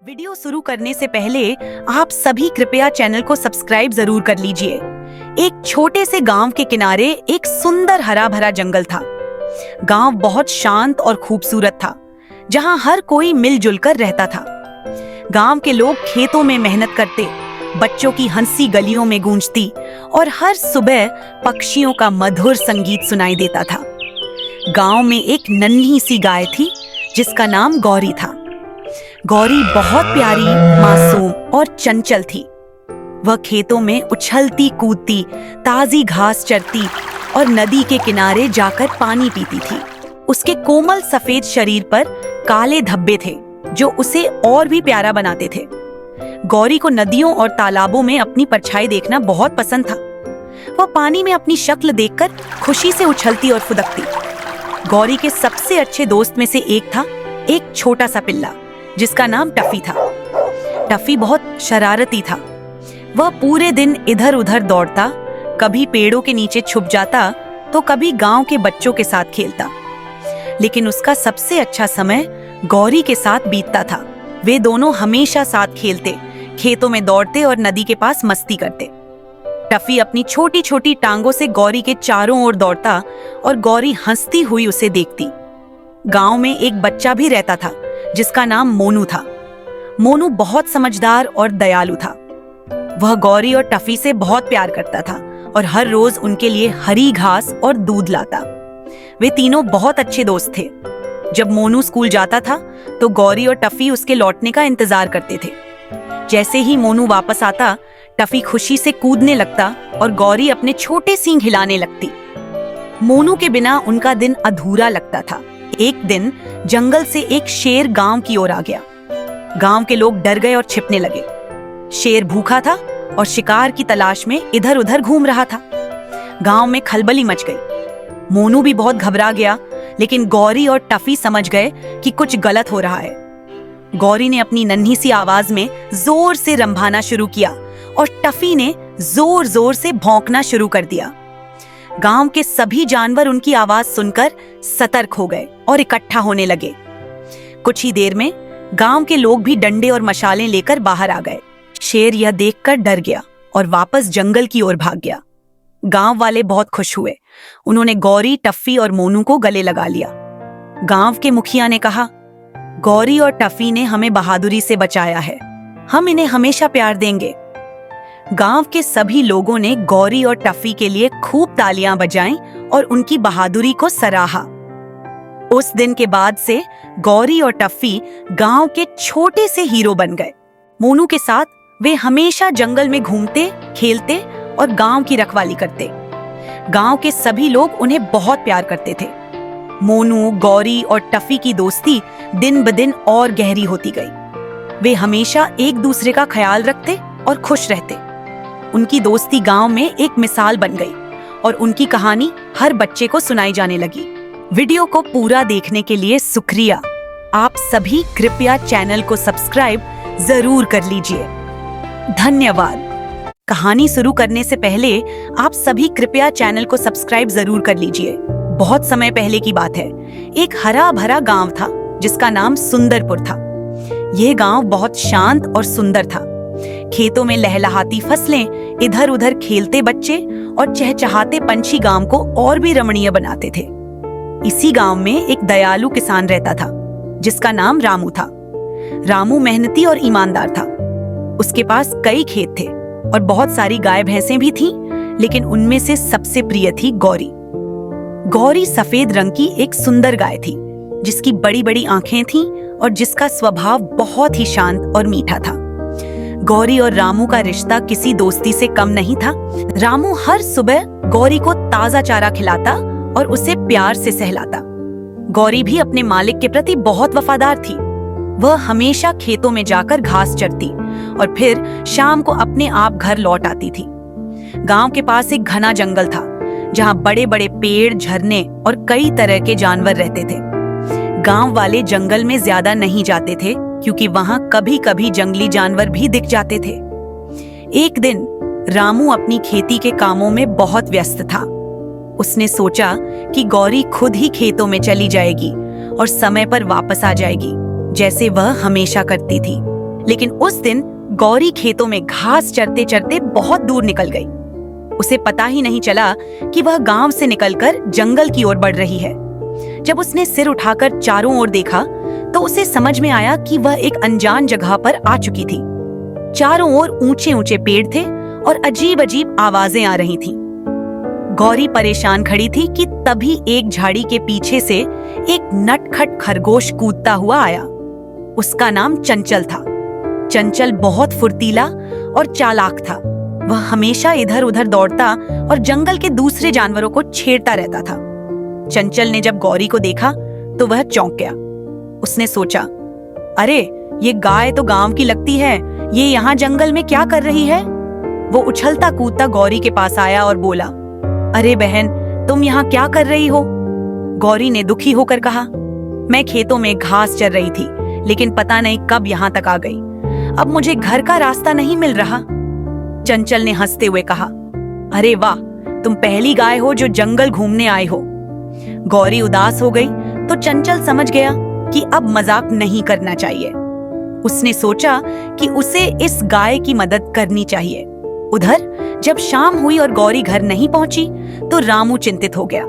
Video शुरू करने से पहले आप सभी कृपया चैनल को सब्सक्राइब जरूर कर लीजिए। एक छोटे से गांव के किनारे एक सुंदर हरा भरा जंगल था। गांव बहुत शांत और खूबसूरत था, जहां हर कोई मिलजुल कर रहता था। गांव के लोग खेतों में मेहनत करते, बच्चों की हंसी गलियों में गूंजती और हर सुबह पक्षियों का मधुर संगीत सुनाई देता था। गांव में एक नन्ही सी गाय थी जिसका नाम गौरी था। गौरी बहुत प्यारी, मासूम और चंचल थी। वह खेतों में उछलती कूदती, ताजी घास चरती और नदी के किनारे जाकर पानी पीती थी। उसके कोमल सफेद शरीर पर काले धब्बे थे जो उसे और भी प्यारा बनाते थे। गौरी को नदियों और तालाबों में अपनी परछाई देखना बहुत पसंद था। वह पानी में अपनी शक्ल देखकर खुशी से उछलती और फुदकती। गौरी के सबसे अच्छे दोस्त में से एक था एक छोटा सा पिल्ला जिसका नाम टफी था। टफी बहुत शरारती था। वह पूरे दिन इधर उधर दौड़ता, कभी पेड़ों के नीचे छुप जाता तो कभी गांव के बच्चों के साथ खेलता। लेकिन उसका सबसे अच्छा समय गौरी के साथ बीतता था। वे दोनों हमेशा साथ खेलते, खेतों में दौड़ते और नदी के पास मस्ती करते। टफी अपनी छोटी छोटी टांगों से गौरी के चारों ओर दौड़ता और गौरी हंसती हुई उसे देखती। गांव में एक बच्चा भी रहता था जिसका नाम मोनू था। मोनू बहुत समझदार और दयालु था। वह गौरी और टफी से बहुत प्यार करता था और हर रोज उनके लिए हरी घास और दूध लाता। वे तीनों बहुत अच्छे दोस्त थे। जब मोनू स्कूल जाता था तो गौरी और टफी उसके लौटने का इंतजार करते थे। जैसे ही मोनू वापस आता, टफी खुशी से कूदने लगता और गौरी अपने छोटे सींग हिलाने लगती। मोनू के बिना उनका दिन अधूरा लगता था। एक दिन जंगल से एक शेर गांव की ओर आ गया। गांव के लोग डर गए और छिपने लगे। शेर भूखा था और शिकार की तलाश में इधर उधर घूम रहा था। गांव में खलबली मच गई। मोनू भी बहुत घबरा गया, लेकिन गौरी और टफी समझ गए कि कुछ गलत हो रहा है। गौरी ने अपनी नन्ही सी आवाज में जोर से रंभाना शुरू किया और टफी ने जोर जोर से भौंकना शुरू कर दिया। गांव के सभी जानवर उनकी आवाज सुनकर सतर्क हो गए और इकट्ठा होने लगे। कुछ ही देर में गांव के लोग भी डंडे और मशालें लेकर बाहर आ गए। शेर यह देखकर डर गया और वापस जंगल की ओर भाग गया। गांव वाले बहुत खुश हुए। उन्होंने गौरी, टफी और मोनू को गले लगा लिया। गांव के मुखिया ने कहा, गौरी और टफी ने हमें बहादुरी से बचाया है, हम इन्हें हमेशा प्यार देंगे। गांव के सभी लोगों ने गौरी और टफी के लिए खूब तालियां बजाईं और उनकी बहादुरी को सराहा। उस दिन के बाद से गौरी और टफी गांव के छोटे से हीरो बन गए। मोनू के साथ वे हमेशा जंगल में घूमते, खेलते और गांव की रखवाली करते। गांव के सभी लोग उन्हें बहुत प्यार करते थे। मोनू, गौरी और टफी की दोस्ती दिन ब दिन और गहरी होती गई। वे हमेशा एक दूसरे का ख्याल रखते और खुश रहते। उनकी दोस्ती गांव में एक मिसाल बन गई और उनकी कहानी हर बच्चे को सुनाई जाने लगी। वीडियो को पूरा देखने के लिए शुक्रिया। आप सभी कृपया चैनल को सब्सक्राइब जरूर कर लीजिए। धन्यवाद। कहानी शुरू करने से पहले आप सभी कृपया चैनल को सब्सक्राइब जरूर कर लीजिए। बहुत समय पहले की बात है। एक हरा भरा गांव था जिसका नाम सुंदरपुर था। यह गांव बहुत शांत और सुंदर था। खेतों में लहलहाती फसलें, इधर उधर खेलते बच्चे और चहचहाते पंछी गांव को और भी रमणीय बनाते थे। इसी गांव में एक दयालु किसान रहता था जिसका नाम रामू था। रामू मेहनती और ईमानदार था। उसके पास कई खेत थे और बहुत सारी गाय भैंसें भी थीं, लेकिन उनमें से सबसे प्रिय थी गौरी। गौरी सफेद रंग की एक सुंदर गाय थी जिसकी बड़ी बड़ी आंखें थीं और जिसका स्वभाव बहुत ही शांत और मीठा था। गौरी और रामू का रिश्ता किसी दोस्ती से कम नहीं था। रामू हर सुबह गौरी को ताजा चारा खिलाता और उसे प्यार से सहलाता। गौरी भी अपने मालिक के प्रति बहुत वफादार थी। वह हमेशा खेतों में जाकर घास चरती और फिर शाम को अपने आप घर लौट आती थी। गांव के पास एक घना जंगल था जहां बड़े बड़े पेड़, झरने और कई तरह के जानवर रहते थे। गांव वाले जंगल में ज्यादा नहीं जाते थे क्योंकि वहां कभी कभी जंगली जानवर भी दिख जाते थे। एक दिन रामू अपनी खेती के कामों में बहुत व्यस्त था। उसने सोचा कि गौरी खुद ही खेतों में चली जाएगी और समय पर वापस आ जाएगी, जैसे वह हमेशा करती थी। लेकिन उस दिन गौरी खेतों में घास चरते चरते बहुत दूर निकल गई। उसे पता ही नहीं चला कि वह गांव से निकलकर जंगल की ओर बढ़ रही है। जब उसने सिर उठाकर चारों ओर देखा तो उसे समझ में आया कि वह एक अनजान जगह पर आ चुकी थी। चारों ओर ऊंचे ऊंचे पेड़ थे और अजीब अजीब आवाजें आ रही थीं। गौरी परेशान खड़ी थी कि तभी एक झाड़ी के पीछे से एक नटखट खरगोश कूदता हुआ आया। उसका नाम चंचल था। चंचल बहुत फुर्तीला और चालाक था। वह हमेशा इधर उधर दौड़ता और जंगल के दूसरे जानवरों को छेड़ता रहता था। चंचल ने जब गौरी को देखा तो वह चौंक गया। उसने सोचा, अरे ये गाय तो गांव की लगती है, ये यहाँ जंगल में क्या कर रही है? वो उछलता कूदता गौरी के पास आया और बोला, अरे बहन, तुम यहाँ क्या कर रही हो? गौरी ने दुखी होकर कहा, मैं खेतों में घास चर रही थी, लेकिन पता नहीं कब यहाँ तक आ गई। अब मुझे घर का रास्ता नहीं मिल रहा। चंचल ने हंसते हुए कहा, अरे वाह, तुम पहली गाय हो जो जंगल घूमने आए हो। गौरी उदास हो गई तो चंचल समझ गया कि अब मजाक नहीं करना चाहिए। उसने सोचा कि उसे इस गाय की मदद करनी चाहिए। उधर जब शाम हुई और गौरी घर नहीं पहुंची तो रामू चिंतित हो गया।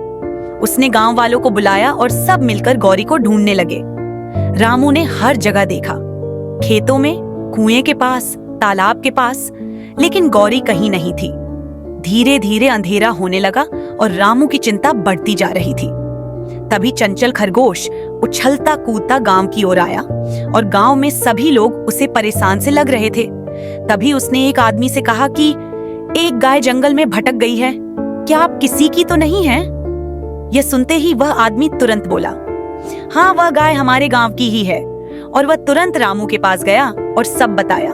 उसने गांव वालों को बुलाया और सब मिलकर गौरी को ढूंढने लगे। रामू ने हर जगह देखा, खेतों में, कुएं के पास, तालाब के पास, लेकिन गौरी कहीं नहीं थी। धीरे धीरे अंधेरा होने लगा और रामू की चिंता बढ़ती जा रही थी। तभी चंचल खरगोश उछलता कूदता गांव की ओर आया और गांव में सभी लोग उसे परेशान से लग रहे थे। तभी उसने एक आदमी से कहा कि एक गाय जंगल में भटक गई है, क्या आप किसी की तो नहीं हैं? यह सुनते ही वह आदमी तुरंत बोला, हाँ, वह गाय हमारे गांव की ही है। और वह तुरंत रामू के पास गया और सब बताया।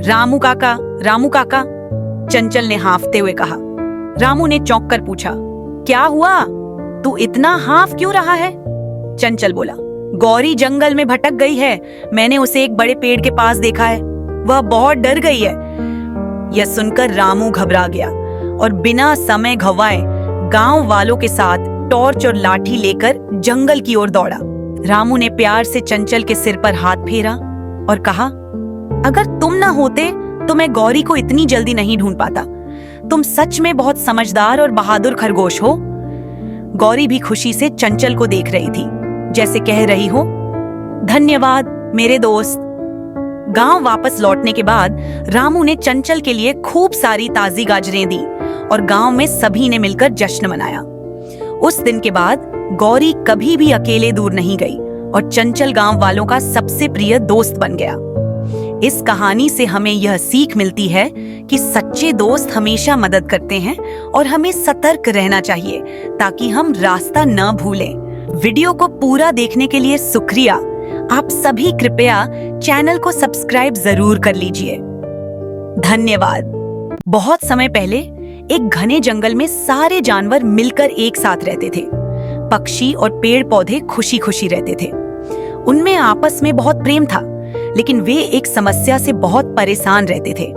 रामू काका, रामू काका, चंचल ने हांफते हुए कहा। रामू ने चौंक कर पूछा, क्या हुआ? तू इतना हांफ क्यों रहा है? चंचल बोला, गौरी जंगल में भटक गई है। मैंने उसे एक बड़े पेड़ के पास देखा है, वह बहुत डर गई है। यह सुनकर रामू घबरा गया और बिना समय गंवाए गांव वालों के साथ टॉर्च और लाठी लेकर जंगल की ओर दौड़ा। रामू ने प्यार से चंचल के सिर पर हाथ फेरा और कहा, अगर तुम ना होते तो मैं गौरी को इतनी जल्दी नहीं ढूंढ पाता। तुम सच में बहुत समझदार और बहादुर खरगोश हो। गौरी भी खुशी से चंचल को देख रही थी, जैसे कह रही हो, धन्यवाद मेरे दोस्त। गांव वापस लौटने के बाद रामू ने चंचल के लिए खूब सारी ताजी गाजरें दी और गांव में सभी ने मिलकर जश्न मनाया। उस दिन के बाद गौरी कभी भी अकेले दूर नहीं गई और चंचल गांव वालों का सबसे प्रिय दोस्त बन गया। इस कहानी से हमें यह सीख मिलती है कि सच्चे दोस्त हमेशा मदद करते हैं और हमें सतर्क रहना चाहिए ताकि हम रास्ता न भूलें। वीडियो को पूरा देखने के लिए शुक्रिया। आप सभी कृपया चैनल को सब्सक्राइब जरूर कर लीजिए। धन्यवाद। बहुत समय पहले एक घने जंगल में सारे जानवर मिलकर एक साथ रहते थे। पक्षी और पेड़ पौधे खुशी खुशी रहते थे। उनमें आपस में बहुत प्रेम था, लेकिन वे एक समस्या से बहुत परेशान रहते थे।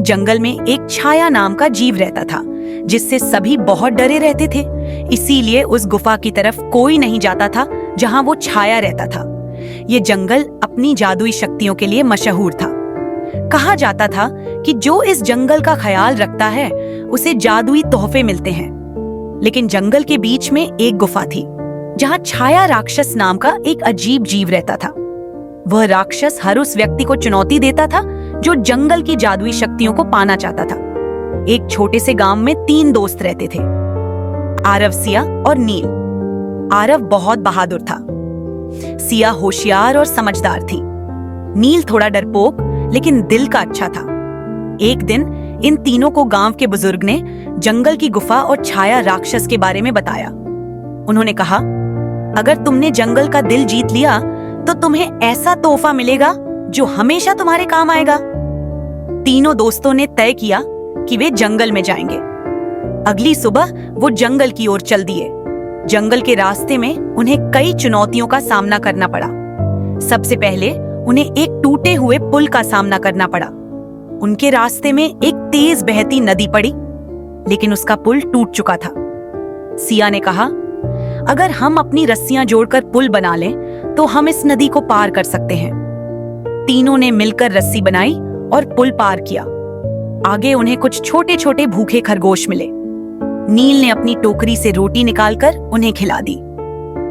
जंगल में एक छाया नाम का जीव रहता था, जिससे सभी बहुत डरे रहते थे। इसीलिए उस गुफा की तरफ कोई नहीं जाता था जहां वो छाया रहता था। ये जंगल अपनी जादुई शक्तियों के लिए मशहूर था। कहा जाता था कि जो इस जंगल का ख्याल रखता है उसे जादुई तोहफे मिलते हैं। लेकिन जंगल के बीच में एक गुफा थी जहां छाया राक्षस नाम का एक अजीब जीव रहता था। वह राक्षस हर उस व्यक्ति को चुनौती देता था जो जंगल की जादुई शक्तियों को पाना चाहता था। एक छोटे से गांव में 3 दोस्त रहते थे, आरव, सिया और नील। आरव बहुत बहादुर था, सिया होशियार और समझदार थी, नील थोड़ा डरपोक लेकिन दिल का अच्छा था। एक दिन इन तीनों को गांव के बुजुर्ग ने जंगल की गुफा और छाया राक्षस के बारे में बताया। उन्होंने कहा, अगर तुमने जंगल का दिल जीत लिया तो तुम्हें ऐसा तोहफा मिलेगा जो हमेशा तुम्हारे काम आएगा। तीनों दोस्तों ने तय किया कि वे जंगल में जाएंगे। अगली सुबह वो जंगल की ओर चल दिए। जंगल के रास्ते में उन्हें कई चुनौतियों का सामना करना पड़ा। सबसे पहले उन्हें एक टूटे हुए पुल का सामना करना पड़ा। उनके रास्ते में एक तेज बहती नदी पड़ी, लेकिन उसका पुल टूट चुका था। सिया ने कहा, अगर हम अपनी रस्सियां जोड़कर पुल बना लें तो हम इस नदी को पार कर सकते हैं। तीनों ने मिलकर रस्सी बनाई और पुल पार किया। आगे उन्हें कुछ छोटे छोटे भूखे खरगोश मिले। नील ने अपनी टोकरी से रोटी निकालकर उन्हें खिला दी।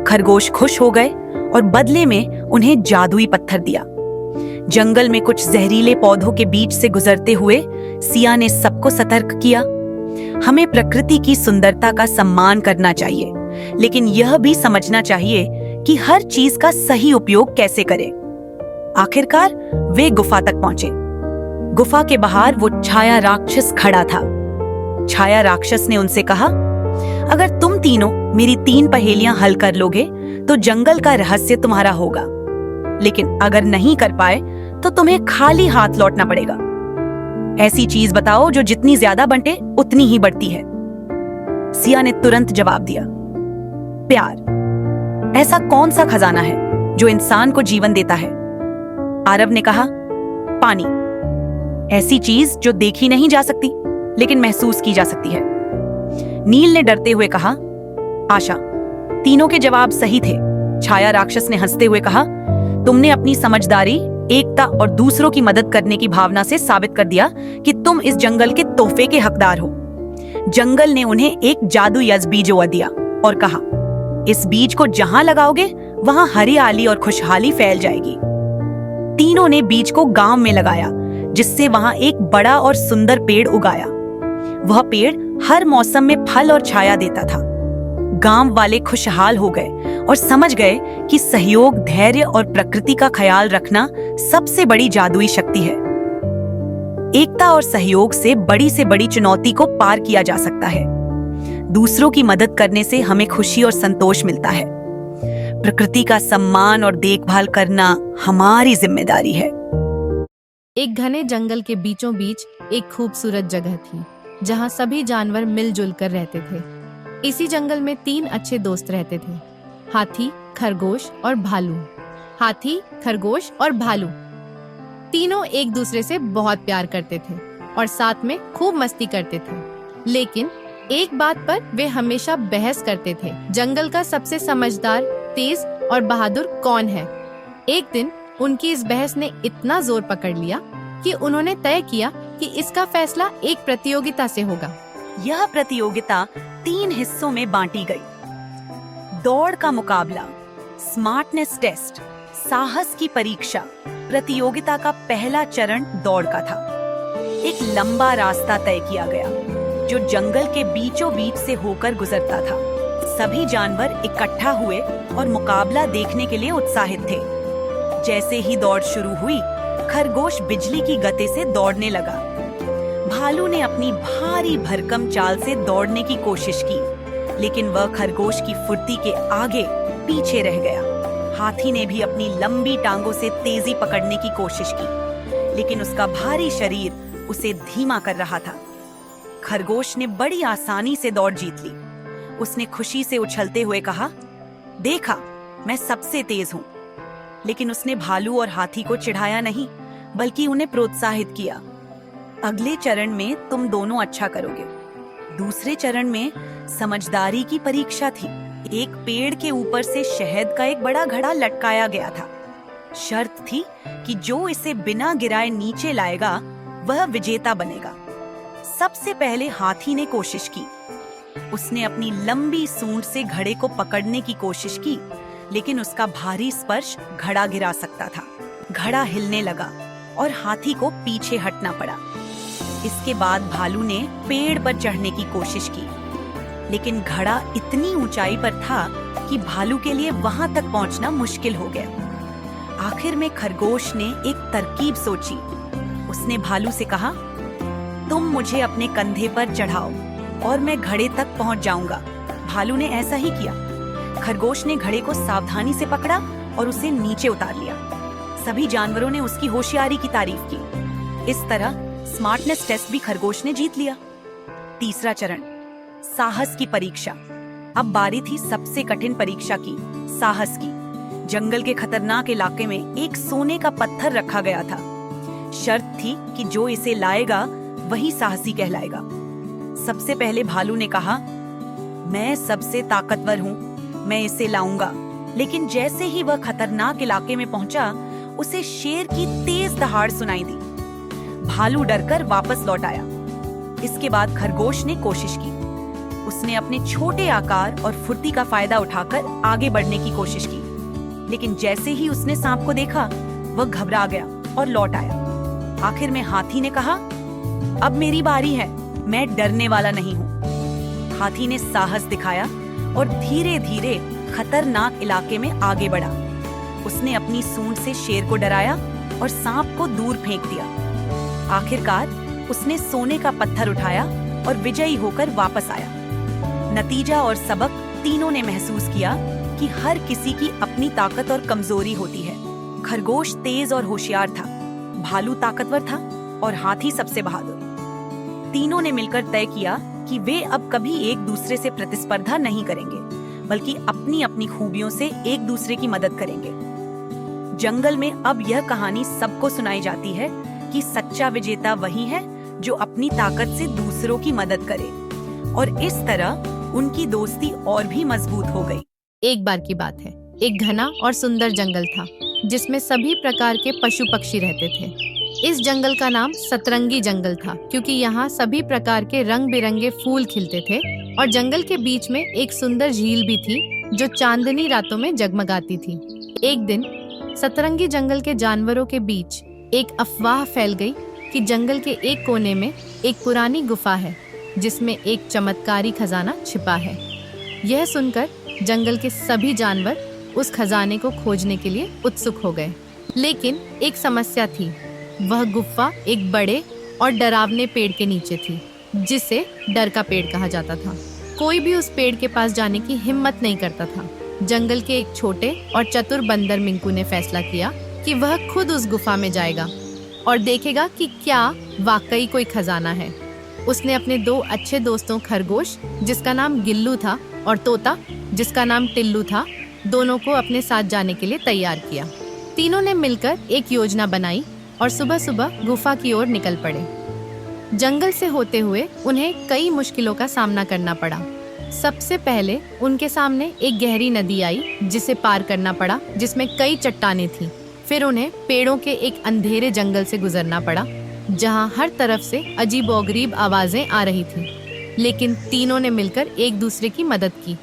खरगोश खुश हो गए और बदले में उन्हें जादुई पत्थर दिया। जंगल में कुछ जहरीले पौधों के बीच से गुजरते हुए सिया ने सबको सतर्क किया। हमें प्रकृति की सुंदरता का सम्मान करना चाहिए, लेकिन यह भी समझना चाहिए कि हर चीज का सही उपयोग कैसे करें। आखिरकार वे गुफा तक पहुंचे। गुफा के बाहर वो छाया राक्षस खड़ा था। छाया राक्षस ने उनसे कहा, अगर तुम तीनों मेरी 3 पहेलियां हल कर लोगे तो जंगल का रहस्य तुम्हारा होगा, लेकिन अगर नहीं कर पाए तो तुम्हें खाली हाथ लौटना पड़ेगा। ऐसी चीज बताओ जो जितनी ज्यादा बंटे उतनी ही बढ़ती है। सिया ने तुरंत जवाब दिया, प्यार। ऐसा कौन सा खजाना है जो इंसान को जीवन देता है? आरव ने कहा, पानी। ऐसी चीज जो देखी नहीं जा सकती लेकिन महसूस की जा सकती है। नील ने डरते हुए कहा, आशा। तीनों के जवाब सही थे। छाया राक्षस ने हंसते हुए कहा, तुमने अपनी समझदारी, एकता और दूसरों की मदद करने की भावना से साबित कर दिया कि तुम इस जंगल के तोहफे के हकदार हो। जंगल ने उन्हें एक जादुई बीज दिया और कहा, इस बीज को जहां लगाओगे वहां हरियाली और खुशहाली फैल जाएगी। तीनों ने बीज को गांव में लगाया, जिससे वहां एक बड़ा और सुंदर पेड़ उगाया। वह पेड़ हर मौसम में फल और छाया देता था। गांव वाले खुशहाल हो गए और समझ गए कि सहयोग, धैर्य और प्रकृति का ख्याल रखना सबसे बड़ी जादुई शक्ति है। एकता और सहयोग से बड़ी चुनौती को पार किया जा सकता है। दूसरों की मदद करने से हमें खुशी और संतोष मिलता है। प्रकृति का सम्मान और देखभाल करना हमारी जिम्मेदारी है। एक घने जंगल के बीचों बीच एक खूबसूरत जगह थी, जहां सभी जानवर मिलजुल कर रहते थे। इसी जंगल में 3 अच्छे दोस्त रहते थे, हाथी, खरगोश और भालू। हाथी, खरगोश और भालू तीनों एक दूसरे से बहुत प्यार करते थे और साथ में खूब मस्ती करते थे। लेकिन एक बात पर वे हमेशा बहस करते थे, जंगल का सबसे समझदार, तेज और बहादुर कौन है। एक दिन उनकी इस बहस ने इतना जोर पकड़ लिया कि उन्होंने तय किया कि इसका फैसला एक प्रतियोगिता से होगा। यह प्रतियोगिता 3 हिस्सों में बांटी गई। दौड़ का मुकाबला, स्मार्टनेस टेस्ट, साहस की परीक्षा। प्रतियोगिता का पहला चरण दौड़ का था। एक लंबा रास्ता तय किया गया जो जंगल के बीचों बीच से होकर गुजरता था। सभी जानवर इकट्ठा हुए और मुकाबला देखने के लिए उत्साहित थे। जैसे ही दौड़ शुरू हुई, खरगोश बिजली की गति से दौड़ने लगा। भालू ने अपनी भारी भरकम चाल से दौड़ने की कोशिश की, लेकिन वह खरगोश की फुर्ती के आगे पीछे रह गया। हाथी ने भी अपनी लंबी टांगों से तेजी पकड़ने की कोशिश की, लेकिन उसका भारी शरीर उसे धीमा कर रहा था। खरगोश ने बड़ी आसानी से दौड़ जीत ली। उसने खुशी से उछलते हुए कहा, देखा, मैं सबसे तेज हूँ। लेकिन उसने भालू और हाथी को चिढ़ाया नहीं, बल्कि उन्हें प्रोत्साहित किया। अगले चरण में तुम दोनों अच्छा करोगे। दूसरे चरण में समझदारी की परीक्षा थी। एक पेड़ के ऊपर से शहद का एक बड़ा घड़ा लटकाया गया था। शर्त थी कि जो इसे बिना गिराए नीचे लाएगा वह विजेता बनेगा। सबसे पहले हाथी ने कोशिश की। उसने अपनी लंबी सूंड से घड़े को पकड़ने की कोशिश की, लेकिन उसका भारी स्पर्श घड़ा गिरा सकता था। घड़ा हिलने लगा और हाथी को पीछे हटना पड़ा। इसके बाद भालू ने पेड़ पर चढ़ने की कोशिश की, लेकिन घड़ा इतनी ऊंचाई पर था कि भालू के लिए वहां तक पहुंचना मुश्किल हो गया। आखिर में खरगोश ने एक तरकीब सोची। उसने भालू से कहा, तुम मुझे अपने कंधे पर चढ़ाओ और मैं घड़े तक पहुंच जाऊंगा। भालू ने ऐसा ही किया। खरगोश ने घड़े को सावधानी से पकड़ा और उसे नीचे उतार लिया। सभी जानवरों ने उसकी होशियारी की तारीफ की। इस तरह स्मार्टनेस टेस्ट भी खरगोश ने जीत लिया। तीसरा चरण, साहस की परीक्षा। अब बारी थी सबसे कठिन परीक्षा की, साहस की। जंगल के खतरनाक इलाके में एक सोने का पत्थर रखा गया था। शर्त थी कि जो इसे लाएगा वही साहसी कहलाएगा। सबसे पहले भालू ने कहा, मैं सबसे ताकतवर हूँ, मैं इसे लाऊंगा। लेकिन जैसे ही वह खतरनाक इलाके में पहुंचा, उसे शेर की तेज दहाड़ सुनाई दी। भालू डरकर वापस लौट आया। इसके बाद खरगोश ने कोशिश की। उसने अपने छोटे आकार और फुर्ती का फायदा उठाकर आगे बढ़ने की कोशिश की, लेकिन जैसे ही उसने सांप को देखा, वह घबरा गया और लौट आया। आखिर में हाथी ने कहा, अब मेरी बारी है, मैं डरने वाला नहीं हूँ। हाथी ने साहस दिखाया और धीरे धीरे खतरनाक इलाके में आगे बढ़ा। उसने अपनी सूंड से शेर को डराया और सांप को दूर फेंक दिया। आखिरकार उसने सोने का पत्थर उठाया और विजयी होकर वापस आया। नतीजा और सबक तीनों ने महसूस किया कि हर किसी की अपनी ताकत और कमजोरी होती है। खरगोश तेज और होशियार था, भालू ताकतवर था और हाथी सबसे बहादुर। तीनों ने मिलकर तय किया कि वे अब कभी एक दूसरे से प्रतिस्पर्धा नहीं करेंगे, बल्कि अपनी अपनी खूबियों से एक दूसरे की मदद करेंगे। जंगल में अब यह कहानी सबको सुनाई जाती है कि सच्चा विजेता वही है जो अपनी ताकत से दूसरों की मदद करे, और इस तरह उनकी दोस्ती और भी मजबूत हो गई। एक बार की बात है, एक घना और सुंदर जंगल था जिसमें सभी प्रकार के पशु पक्षी रहते थे। इस जंगल का नाम सतरंगी जंगल था क्योंकि यहाँ सभी प्रकार के रंग बिरंगे फूल खिलते थे, और जंगल के बीच में एक सुंदर झील भी थी जो चांदनी रातों में जगमगाती थी। एक दिन सतरंगी जंगल के जानवरों के बीच एक अफवाह फैल गई कि जंगल के एक कोने में एक पुरानी गुफा है जिसमें एक चमत्कारी खजाना छिपा है। यह सुनकर जंगल के सभी जानवर उस खजाने को खोजने के लिए उत्सुक हो गए। लेकिन एक समस्या थी, वह गुफा एक बड़े और डरावने पेड़ के नीचे थी जिसे डर का पेड़ कहा जाता था। कोई भी उस पेड़ के पास जाने की हिम्मत नहीं करता था। जंगल के एक छोटे और चतुर बंदर मिंकू ने फैसला किया कि वह खुद उस गुफा में जाएगा और देखेगा कि क्या वाकई कोई खजाना है। उसने अपने दो अच्छे दोस्तों खरगोश, जिसका नाम गिल्लू था, और तोता, जिसका नाम टिल्लू था, दोनों को अपने साथ जाने के लिए तैयार किया। तीनों ने मिलकर एक योजना बनाई और सुबह सुबह गुफा की ओर निकल पड़े। जंगल से होते हुए उन्हें कई मुश्किलों का सामना करना पड़ा। सबसे पहले उनके सामने एक गहरी नदी आई जिसे पार करना पड़ा, जिसमें कई चट्टानें थीं। फिर उन्हें पेड़ों के एक अंधेरे जंगल से गुजरना पड़ा जहां हर तरफ से अजीबोगरीब आवाजें आ रही थीं। लेकिन तीनों ने मिलकर एक दूसरे की मदद की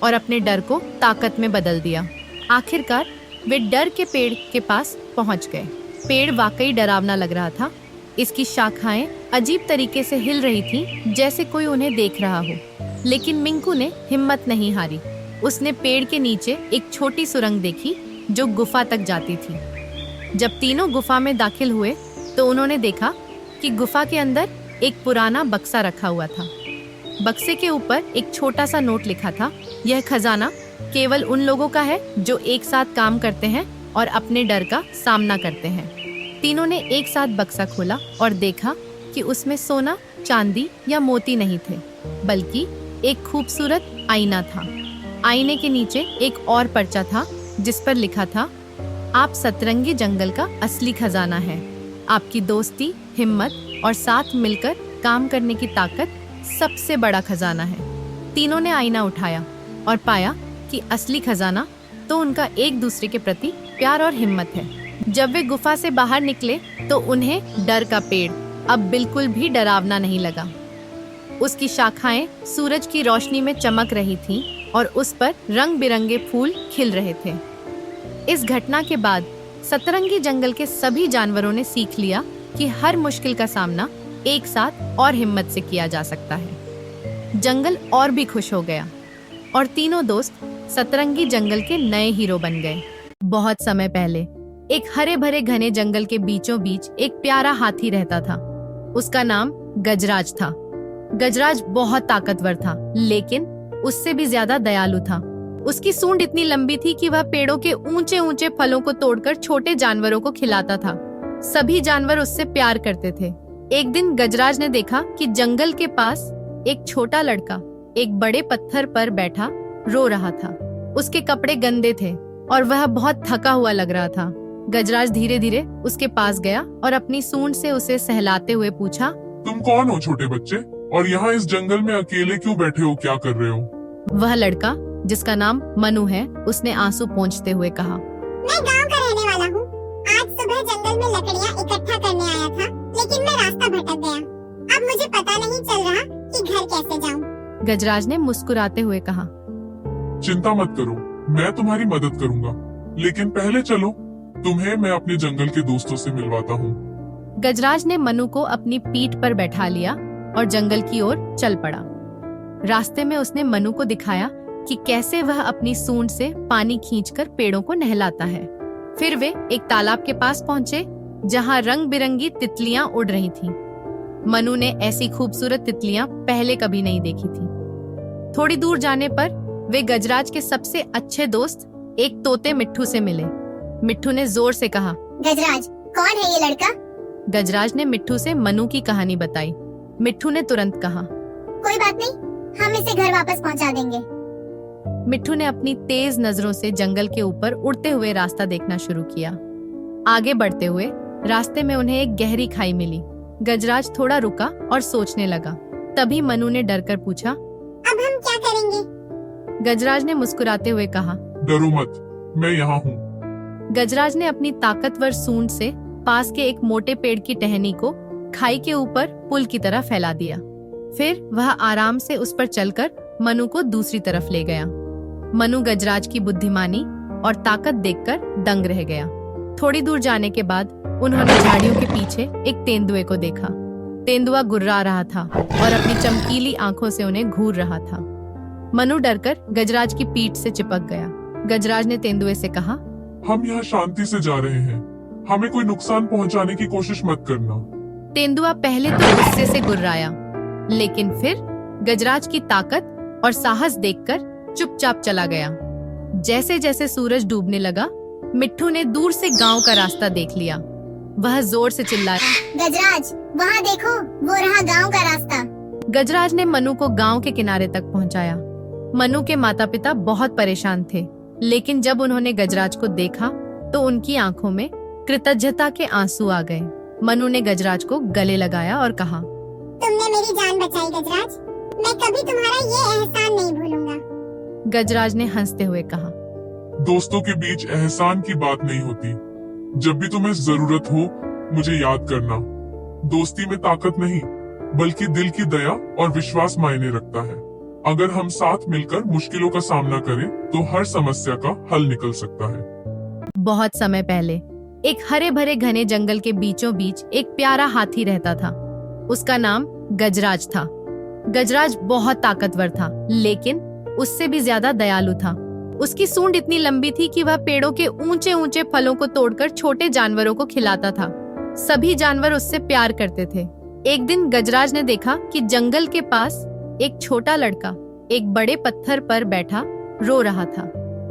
और अपने डर को ताकत में बदल दिया। आखिरकार वे डर के पेड़ के पास पहुंच गए। पेड़ वाकई डरावना लग रहा था। इसकी शाखाएं अजीब तरीके से हिल रही थीं, जैसे कोई उन्हें देख रहा हो। लेकिन मिंकू ने हिम्मत नहीं हारी। उसने पेड़ के नीचे एक छोटी सुरंग देखी जो गुफा तक जाती थी। जब तीनों गुफा में दाखिल हुए तो उन्होंने देखा कि गुफा के अंदर एक पुराना बक्सा रखा हुआ था। बक्से के ऊपर एक छोटा सा नोट लिखा था, यह खजाना केवल उन लोगों का है जो एक साथ काम करते हैं और अपने डर का सामना करते हैं। तीनों ने एक साथ बक्सा खोला और देखा कि उसमें सोना, चांदी या मोती नहीं थे, बल्कि एक खूबसूरत आईना था। आईने के नीचे एक और पर्चा था जिस पर लिखा था, आप सतरंगी जंगल का असली खजाना है। आपकी दोस्ती, हिम्मत और साथ मिलकर काम करने की ताकत सबसे बड़ा खजाना है। तीनों ने आईना उठाया और पाया कि असली खजाना तो उनका एक दूसरे के प्रति प्यार और हिम्मत है। जब वे गुफा से बाहर निकले तो उन्हें डर का पेड़ अब बिल्कुल भी डरावना नहीं लगा। उसकी शाखाएं सूरज की रोशनी में चमक रही थीं और उस पर रंग बिरंगे फूल खिल रहे थे। इस घटना के बाद सतरंगी जंगल के सभी जानवरों ने सीख लिया कि हर मुश्किल का सामना एक साथ और हिम्मत से किया जा सकता है। जंगल और भी खुश हो गया और तीनों दोस्त सतरंगी जंगल के नए हीरो बन गए। बहुत समय पहले एक हरे भरे घने जंगल के बीचों बीच एक प्यारा हाथी रहता था। उसका नाम गजराज था। गजराज बहुत ताकतवर था, लेकिन उससे भी ज्यादा दयालु था। उसकी सूंड इतनी लंबी थी कि वह पेड़ों के ऊंचे ऊंचे फलों को तोड़कर छोटे जानवरों को खिलाता था। सभी जानवर उससे प्यार करते थे। एक दिन गजराज ने देखा कि जंगल के पास एक छोटा लड़का एक बड़े पत्थर पर बैठा रो रहा था। उसके कपड़े गंदे थे और वह बहुत थका हुआ लग रहा था। गजराज धीरे धीरे उसके पास गया और अपनी सूंड से उसे सहलाते हुए पूछा, तुम कौन हो छोटे बच्चे, और यहाँ इस जंगल में अकेले क्यों बैठे हो, क्या कर रहे हो? वह लड़का, जिसका नाम मनु है, उसने आंसू पोंछते हुए कहा, मैं गांव का रहने वाला हूँ। आज सुबह जंगल में लकड़ियाँ इकट्ठा करने आया था, लेकिन मैं रास्ता भटक गया। अब मुझे पता नहीं चल रहा कि घर कैसे जाऊँ। गजराज ने मुस्कुराते हुए कहा। चिंता मत करो, मैं तुम्हारी मदद करूंगा, लेकिन पहले चलो, तुम्हें मैं अपने जंगल के दोस्तों से मिलवाता हूँ। गजराज ने मनु को अपनी पीठ पर बैठा लिया और जंगल की ओर चल पड़ा। रास्ते में उसने मनु को दिखाया कि कैसे वह अपनी सूंड से पानी खींचकर पेड़ों को नहलाता है। फिर वे एक तालाब के पास पहुंचे, जहां रंग बिरंगी तितलियां उड़ रही थीं। मनु ने ऐसी खूबसूरत तितलियां पहले कभी नहीं देखी थी। थोड़ी दूर जाने पर वे गजराज के सबसे अच्छे दोस्त एक तोते मिट्ठू से मिले। मिट्ठू ने जोर से कहा, गजराज, कौन है ये लड़का? गजराज ने मिट्ठू से मनु की कहानी बताई। मिट्ठू ने तुरंत कहा, कोई बात नहीं, हम इसे घर वापस पहुंचा देंगे। मिट्ठू ने अपनी तेज नजरों से जंगल के ऊपर उड़ते हुए रास्ता देखना शुरू किया। आगे बढ़ते हुए रास्ते में उन्हें एक गहरी खाई मिली। गजराज थोड़ा रुका और सोचने लगा। तभी मनु ने डरकर पूछा, अब हम क्या करेंगे? गजराज ने मुस्कुराते हुए कहा, डरो मत, मैं यहाँ हूँ। गजराज ने अपनी ताकतवर सूंड से पास के एक मोटे पेड़ की टहनी को खाई के ऊपर पुल की तरह फैला दिया। फिर वह आराम से उस पर चलकर मनु को दूसरी तरफ ले गया। मनु गजराज की बुद्धिमानी और ताकत देखकर दंग रह गया। थोड़ी दूर जाने के बाद उन्होंने झाड़ियों के पीछे एक तेंदुए को देखा। तेंदुआ गुर्रा रहा था और अपनी चमकीली आंखों से उन्हें घूर रहा था। मनु डरकर गजराज की पीठ से चिपक गया। गजराज ने तेंदुए से कहा, हम यहाँ शांति से जा रहे हैं, हमें कोई नुकसान पहुँचाने की कोशिश मत करना। तेंदुआ पहले तो गुस्से से गुर्राया, लेकिन फिर गजराज की ताकत और साहस देखकर चुपचाप चला गया। जैसे जैसे सूरज डूबने लगा, मिट्ठू ने दूर से गांव का रास्ता देख लिया। वह जोर से चिल्लाया, गजराज, वहाँ देखो, वो रहा गांव का रास्ता। गजराज ने मनु को गांव के किनारे तक पहुंचाया। मनु के माता पिता बहुत परेशान थे, लेकिन जब उन्होंने गजराज को देखा तो उनकी आंखों में कृतज्ञता के आंसू आ गए। मनु ने गजराज को गले लगाया और कहा, तुमने मेरी जान बचाई गजराज, मैं कभी तुम्हारा ये एहसान नहीं भूलूंगा। गजराज ने हंसते हुए कहा, दोस्तों के बीच एहसान की बात नहीं होती। जब भी तुम्हें जरूरत हो, मुझे याद करना। दोस्ती में ताकत नहीं, बल्कि दिल की दया और विश्वास मायने रखता है। अगर हम साथ मिलकर मुश्किलों का सामना करें, तो हर समस्या का हल निकल सकता है। बहुत समय पहले एक हरे भरे घने जंगल के बीचों बीच एक प्यारा हाथी रहता था। उसका नाम गजराज था। गजराज बहुत ताकतवर था, लेकिन उससे भी ज्यादा दयालु था। उसकी सूंड इतनी लंबी थी कि वह पेड़ों के ऊंचे ऊंचे फलों को तोड़कर छोटे जानवरों को खिलाता था। सभी जानवर उससे प्यार करते थे। एक दिन गजराज ने देखा कि जंगल के पास एक छोटा लड़का एक बड़े पत्थर पर बैठा रो रहा था।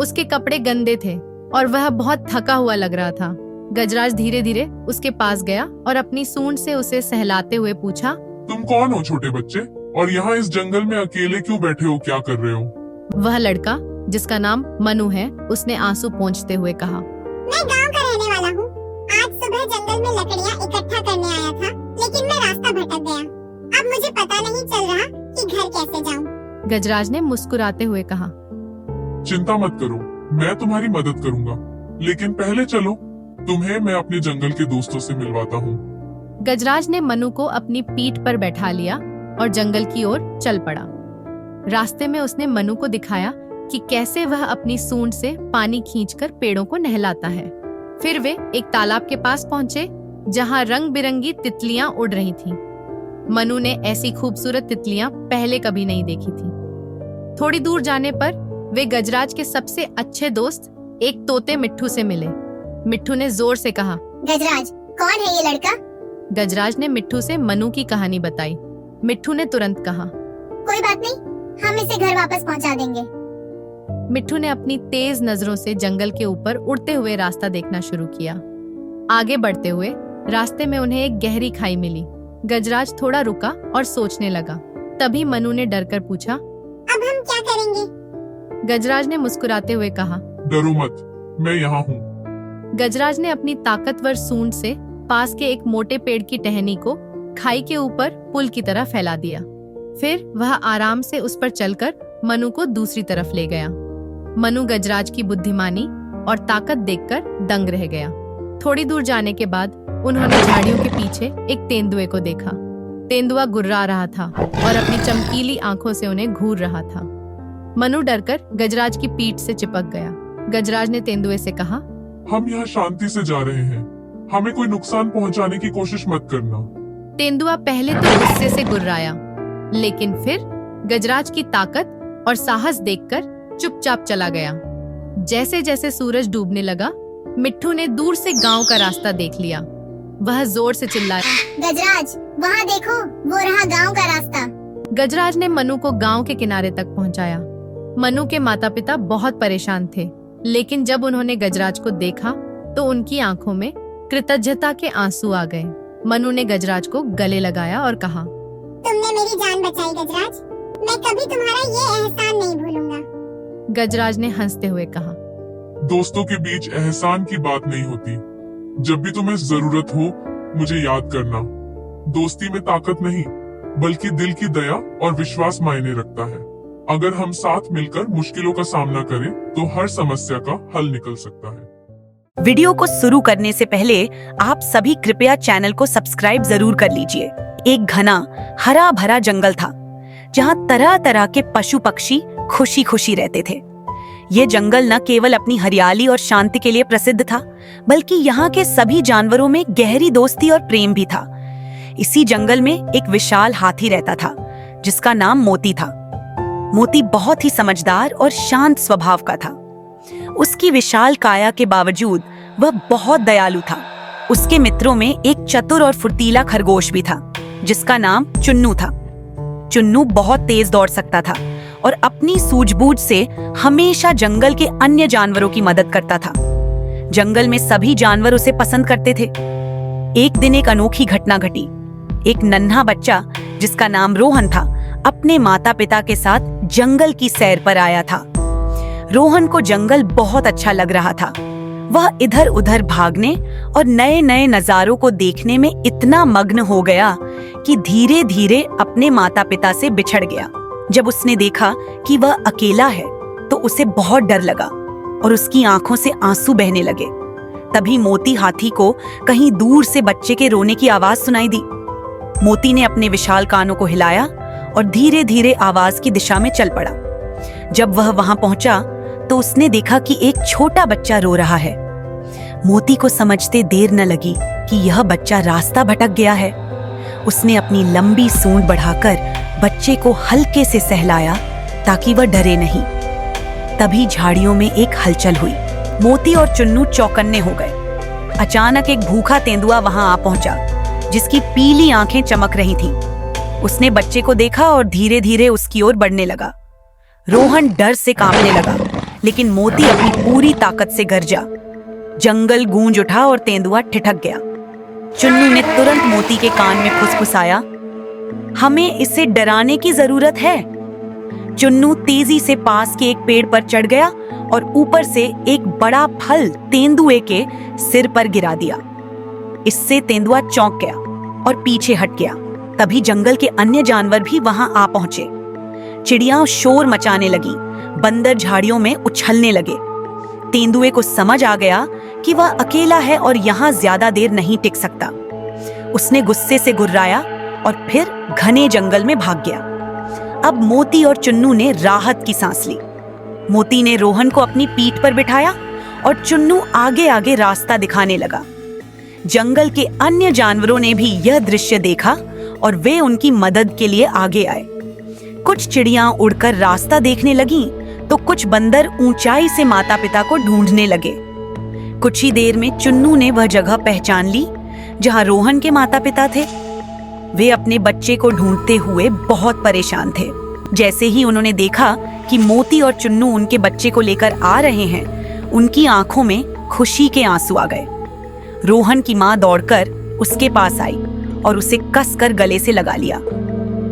उसके कपड़े गंदे थे और वह बहुत थका हुआ लग रहा था। गजराज धीरे धीरे उसके पास गया और अपनी सूंड से उसे सहलाते हुए पूछा, तुम कौन हो छोटे बच्चे, और यहाँ इस जंगल में अकेले क्यों बैठे हो, क्या कर रहे हो? वह लड़का, जिसका नाम मनु है, उसने आंसू पोंछते हुए कहा, मैं गांव का रहने वाला हूँ। आज सुबह जंगल में लकड़ियाँ इकट्ठा करने आया था, लेकिन मैं रास्ता भटक गया। अब मुझे पता नहीं चल रहा कि घर कैसे जाऊँ। गजराज ने मुस्कुराते हुए कहा, चिंता मत करो, मैं तुम्हारी मदद करूंगा, लेकिन पहले चलो, तुम्हें मैं अपने जंगल के दोस्तों से मिलवाता हूँ। गजराज ने मनु को अपनी पीठ पर बैठा लिया और जंगल की ओर चल पड़ा। रास्ते में उसने मनु को दिखाया कि कैसे वह अपनी सूंड से पानी खींचकर पेड़ों को नहलाता है। फिर वे एक तालाब के पास पहुंचे, जहां रंग बिरंगी तितलियां उड़ रही थीं। मनु ने ऐसी खूबसूरत तितलियां पहले कभी नहीं देखी थी। थोड़ी दूर जाने पर वे गजराज के सबसे अच्छे दोस्त एक तोते मिट्ठू से मिले। मिट्ठू ने जोर से कहा, गजराज, कौन है ये लड़का? गजराज ने मिट्ठू से मनु की कहानी बताई। मिट्ठू ने तुरंत कहा, कोई बात नहीं, हम इसे घर वापस पहुंचा देंगे। मिट्ठू ने अपनी तेज नजरों से जंगल के ऊपर उड़ते हुए रास्ता देखना शुरू किया। आगे बढ़ते हुए रास्ते में उन्हें एक गहरी खाई मिली। गजराज थोड़ा रुका और सोचने लगा। तभी मनु ने डरकर पूछा, अब हम क्या करेंगे? गजराज ने मुस्कुराते हुए कहा, डरो मत, मैं यहाँ हूँ। गजराज ने अपनी ताकतवर सूंड से पास के एक मोटे पेड़ की टहनी को खाई के ऊपर पुल की तरह फैला दिया। फिर वह आराम से उस पर चलकर मनु को दूसरी तरफ ले गया। मनु गजराज की बुद्धिमानी और ताकत देखकर दंग रह गया। थोड़ी दूर जाने के बाद उन्होंने झाड़ियों के पीछे एक तेंदुए को देखा। तेंदुआ गुर्रा रहा था और अपनी चमकीली आंखों से उन्हें घूर रहा था। मनु डरकर गजराज की पीठ से चिपक गया। गजराज ने तेंदुए से कहा, हम यहाँ शांति से जा रहे हैं, हमें कोई नुकसान पहुँचाने की कोशिश मत करना। तेंदुआ पहले तो गुस्से से गुर्राया, लेकिन फिर गजराज की ताकत और साहस देखकर चुपचाप चला गया। जैसे जैसे सूरज डूबने लगा, मिट्ठू ने दूर से गांव का रास्ता देख लिया। वह जोर से चिल्लाया, गजराज, वहाँ देखो, वो रहा गांव का रास्ता। गजराज ने मनु को गांव के किनारे तक पहुंचाया। मनु के माता पिता बहुत परेशान थे, लेकिन जब उन्होंने गजराज को देखा तो उनकी आंखों में कृतज्ञता के आंसू आ गए। मनु ने गजराज को गले लगाया और कहा, तुमने मेरी जान बचाई गजराज, मैं कभी तुम्हारा ये एहसान नहीं भूलूंगा। गजराज ने हंसते हुए कहा, दोस्तों के बीच एहसान की बात नहीं होती। जब भी तुम्हें जरूरत हो मुझे याद करना। दोस्ती में ताकत नहीं बल्कि दिल की दया और विश्वास मायने रखता है। अगर हम साथ मिलकर मुश्किलों का सामना करें तो हर समस्या का हल निकल सकता है। वीडियो को शुरू करने से पहले आप सभी कृपया चैनल को सब्सक्राइब जरूर कर लीजिए। एक घना हरा भरा जंगल था जहाँ तरह तरह के पशु पक्षी खुशी खुशी रहते थे। ये जंगल न केवल अपनी हरियाली और शांति के लिए प्रसिद्ध था, बल्कि यहाँ के सभी जानवरों में गहरी दोस्ती और प्रेम भी था। इसी जंगल में एक विशाल हाथी रहता था जिसका नाम मोती था। मोती बहुत ही समझदार और शांत स्वभाव का था। उसकी विशाल काया के बावजूद वह बहुत दयालु था। उसके मित्रों में एक चतुर और फुर्तीला खरगोश भी था जिसका नाम चुन्नू था। चुन्नू बहुत तेज दौड़ सकता था और अपनी सूझबूझ से हमेशा जंगल के अन्य जानवरों की मदद करता था। जंगल में सभी जानवर उसे पसंद करते थे। एक दिन एक अनोखी घटना घटी। एक नन्हा बच्चा जिसका नाम रोहन था अपने माता पिता के साथ जंगल की सैर पर आया था। रोहन को जंगल बहुत अच्छा लग रहा था। वह इधर उधर भागने और नए नए नजारों को देखने में इतना मग्न हो गया कि धीरे धीरे अपने माता पिता से बिछड़ गया। जब उसने देखा कि वह अकेला है तो उसे बहुत डर लगा और उसकी आंखों से आंसू बहने लगे। तभी मोती हाथी को कहीं दूर से बच्चे के रोने की आवाज सुनाई दी। मोती ने अपने विशाल कानों को हिलाया और धीरे धीरे आवाज की दिशा में चल पड़ा। जब वह वहां पहुंचा तो उसने देखा कि एक छोटा बच्चा रो रहा है। मोती को समझते देर न लगी कि यह बच्चा रास्ता भटक गया है। उसने अपनी लंबी सूंड बढ़ाकर बच्चे को हल्के से सहलाया ताकि वह डरे नहीं। तभी झाड़ियों में एक हलचल हुई। मोती और चुन्नू चौकन्ने हो गए। अचानक एक भूखा तेंदुआ वहां आ पहुंचा जिसकी पीली आंखें चमक रही थीं। उसने बच्चे को देखा और धीरे धीरे उसकी ओर बढ़ने लगा। रोहन डर से कांपने लगा, लेकिन मोती अपनी पूरी ताकत से गरजा। जंगल गूंज उठा और तेंदुआ ठिठक गया। चुन्नू ने तुरंत मोती के कान में फुसफुसाया, हमें इसे डराने की जरूरत है। चुन्नू तेजी से पास के एक पेड़ पर चढ़ गया और ऊपर से एक बड़ा फल तेंदुए के सिर पर गिरा दिया। इससे तेंदुआ चौंक गया और पीछे हट गया। तभी जंगल के अन्य जानवर भी वहां आ पहुंचे। चिड़ियां शोर मचाने लगी, बंदर झाड़ियों में उछलने लगे। तेंदुए को समझ आ गया कि वह अकेला है और यहाँ ज्यादा देर नहीं टिक सकता। उसने गुस्से से गुर्राया और फिर घने जंगल में भाग गया। अब मोती और चुन्नू ने राहत की सांस ली। मोती ने रोहन को अपनी पीठ पर बिठाया और चुन्नू आगे आगे रास्ता दिखाने लगा। जंगल के अन्य जानवरों ने भी यह दृश्य देखा और वे उनकी मदद के लिए आगे आए। कुछ चिड़ियां उड़कर रास्ता देखने लगीं, तो कुछ बंदर ऊंचाई से माता पिता को ढूंढने लगे। कुछ ही देर में चुन्नू ने वह जगह पहचान ली जहां रोहन के माता पिता थे। वे अपने बच्चे को ढूंढते हुए बहुत परेशान थे। जैसे ही उन्होंने देखा कि मोती और चुन्नू उनके बच्चे को लेकर आ रहे हैं, उनकी आंखों में खुशी के आंसू आ गए। रोहन की मां दौड़कर उसके पास आई और उसे कसकर गले से लगा लिया।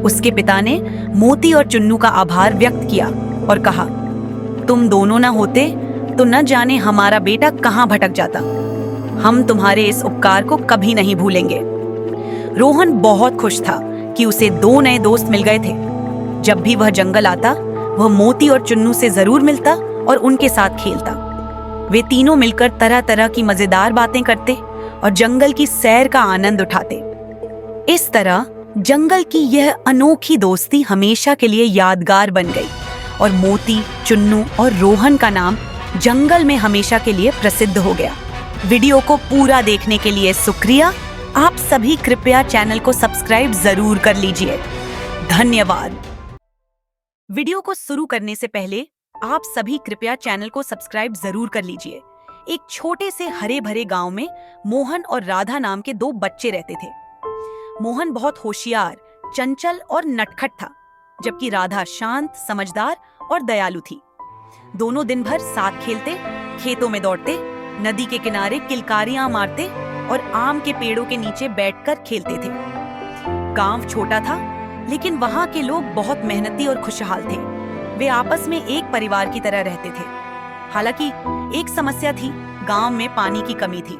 उसके पिता ने मोती और चुन्नू का आभार व्यक्त किया और कहा, तुम दोनों ना होते तो न जाने हमारा बेटा कहां भटक जाता। हम तुम्हारे इस उपकार को कभी नहीं भूलेंगे। रोहन बहुत खुश था कि उसे 2 नए दोस्त मिल गए थे। जब भी वह जंगल आता, वह मोती और चुन्नू से जरूर मिलता और उनके साथ खेलता। वे तीनों मिलकर तरह तरह की मजेदार बातें करते और जंगल की सैर का आनंद उठाते। इस तरह जंगल की यह अनोखी दोस्ती हमेशा के लिए यादगार बन गई और मोती, चुन्नू और रोहन का नाम जंगल में हमेशा के लिए प्रसिद्ध हो गया। वीडियो को पूरा देखने के लिए शुक्रिया। आप सभी कृपया चैनल को सब्सक्राइब जरूर कर लीजिए। धन्यवाद। वीडियो को शुरू करने से पहले आप सभी कृपया चैनल को सब्सक्राइब जरूर कर लीजिए। एक छोटे से हरे भरे गांव में मोहन और राधा नाम के दो बच्चे रहते थे। मोहन बहुत होशियार, चंचल और नटखट था, जबकि राधा शांत, समझदार और दयालु थी। दोनों दिन भर साथ खेलते, खेतों में दौड़ते, नदी के किनारे किलकारियां मारते और आम के पेड़ों के नीचे बैठकर खेलते थे। गांव छोटा था, लेकिन वहां के लोग बहुत मेहनती और खुशहाल थे। वे आपस में एक परिवार की तरह रहते थे। हालांकि एक समस्या थी, गांव में पानी की कमी थी।